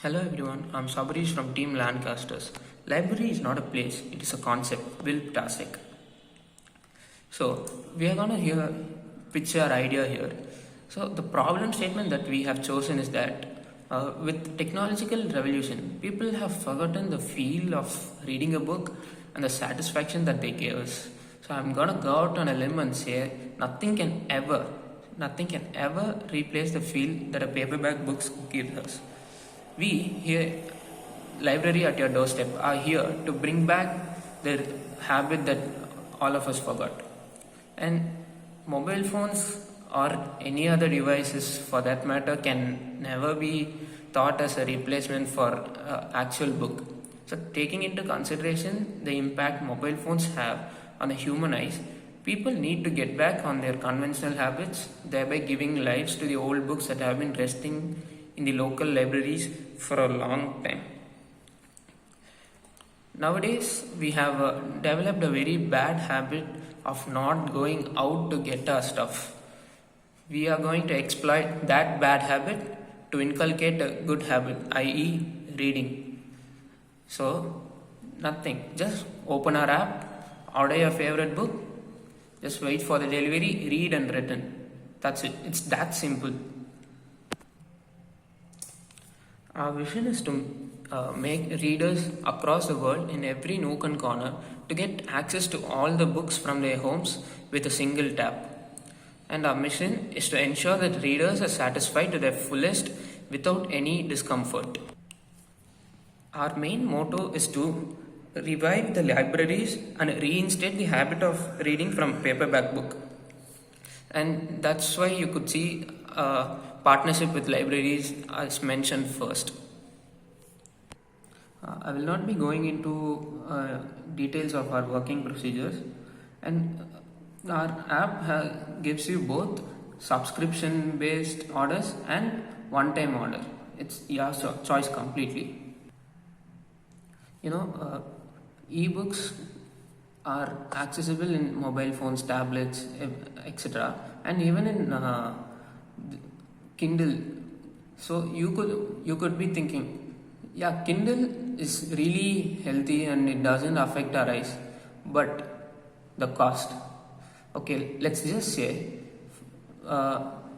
Hello everyone, I'm Sabarish from Team Lancasters. Library is not a place, it is a concept, Will Ptasek. So, we are gonna hear pitch our idea here. So, the problem statement that we have chosen is that with technological revolution, people have forgotten the feel of reading a book and the satisfaction that they gave us. So, I'm gonna go out on a limb and say nothing can ever replace the feel that a paperback book gives us. We here, library at your doorstep, are here to bring back the habit that all of us forgot. And mobile phones or any other devices for that matter can never be thought as a replacement for actual book. So taking into consideration the impact mobile phones have on the human eyes, people need to get back on their conventional habits, thereby giving lives to the old books that have been resting in the local libraries for a long time. Nowadays, we have developed a very bad habit of not going out to get our stuff. We are going to exploit that bad habit to inculcate a good habit, i.e., reading. So, nothing. Just open our app, order your favorite book, just wait for the delivery, read and return. That's it. It's that simple. Our vision is to make readers across the world in every nook and corner to get access to all the books from their homes with a single tap. And our mission is to ensure that readers are satisfied to their fullest without any discomfort. Our main motto is to revive the libraries and reinstate the habit of reading from paperback book. And that's why you could see partnership with libraries as mentioned first. I will not be going into details of our working procedures, and our app gives you both subscription based orders and one time order. It's your choice completely. Ebooks are accessible in mobile phones, tablets, etc., and even in Kindle. So you could be thinking, yeah, Kindle is really healthy and it doesn't affect our eyes, but the cost. Okay, let's just say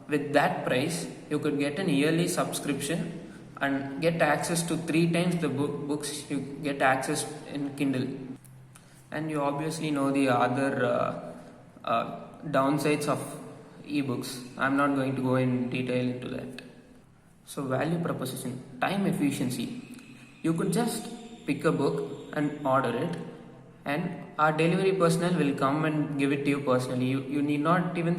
with that price you could get an yearly subscription and get access to three times the books you get access in Kindle. And you obviously know the other downsides of ebooks. I'm not going to go in detail into that. So, value proposition, time efficiency. You could just pick a book and order it, and our delivery personnel will come and give it to you personally. You need not even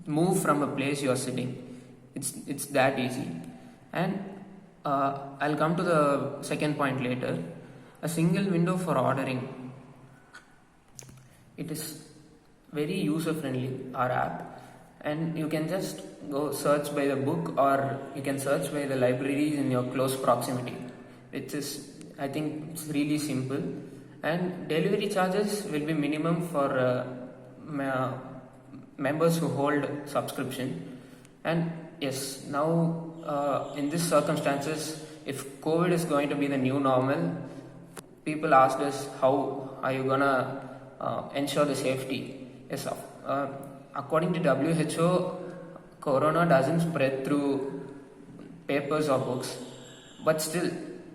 move from a place you are sitting. It's that easy. And I'll come to the second point later. A single window for ordering. It is very user friendly, our app, and you can just go search by the book or you can search by the libraries in your close proximity, which is, I think, it's really simple. And delivery charges will be minimum for members who hold subscription. And yes, now in these circumstances, if COVID is going to be the new normal, people asked us, how are you gonna ensure the safety? Yes, according to WHO, corona doesn't spread through papers or books, but still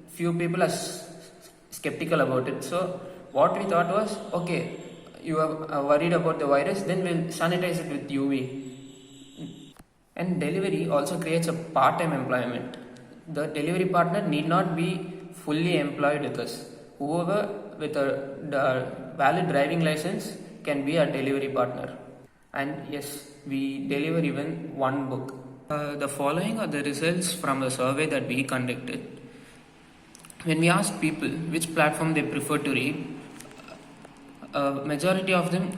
few people are skeptical about it. So what we thought was, okay, you are worried about the virus, then we'll sanitize it with UV. And delivery also creates a part-time employment. The delivery partner need not be fully employed with us. Whoever with a valid driving license can be a delivery partner. And yes, we deliver even one book. The following are the results from the survey that we conducted. When we asked people which platform they prefer to read, a majority of them,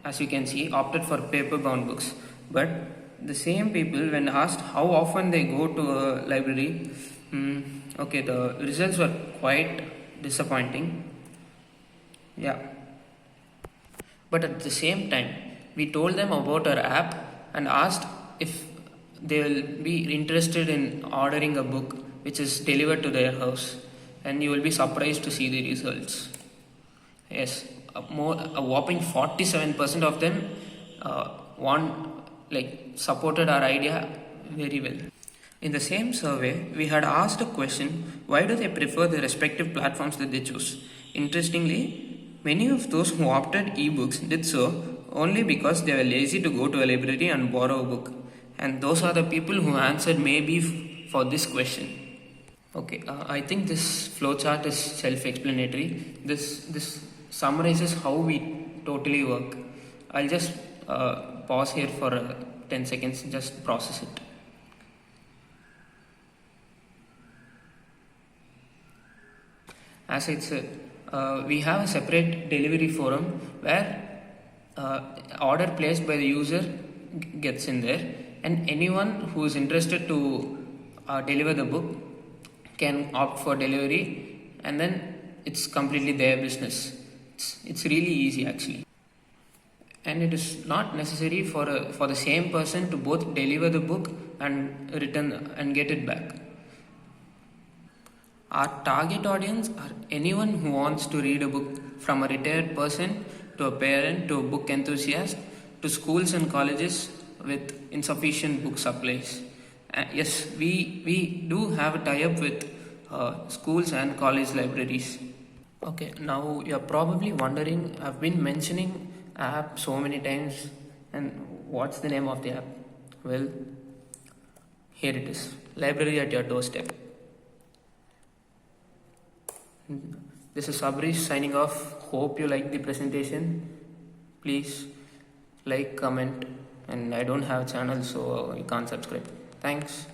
as you can see, opted for paper-bound books. But the same people, when asked how often they go to a library, the results were quite disappointing. Yeah. But at the same time, we told them about our app and asked if they will be interested in ordering a book which is delivered to their house, and you will be surprised to see the results. Yes, a whopping 47% of them supported our idea very well. In the same survey, we had asked a question: why do they prefer the respective platforms that they choose? Interestingly, many of those who opted ebooks did so only because they were lazy to go to a library and borrow a book. And those are the people who answered maybe for this question. Okay, I think this flowchart is self-explanatory. This summarizes how we totally work. I'll just pause here for 10 seconds, just process it. As I said, we have a separate delivery forum where order placed by the user gets in there, and anyone who is interested to deliver the book can opt for delivery, and then it's completely their business. It's really easy actually, and it is not necessary for the same person to both deliver the book and return and get it back. Our target audience are anyone who wants to read a book, from a retired person to a parent to a book enthusiast to schools and colleges with insufficient book supplies. Yes, we do have a tie-up with schools and college libraries. Okay, now you're probably wondering, I've been mentioning app so many times, and what's the name of the app? Well, here it is, library at your doorstep. This is Sabrish signing off. Hope you like the presentation. Please like, comment, and I don't have a channel, so you can't subscribe. Thanks.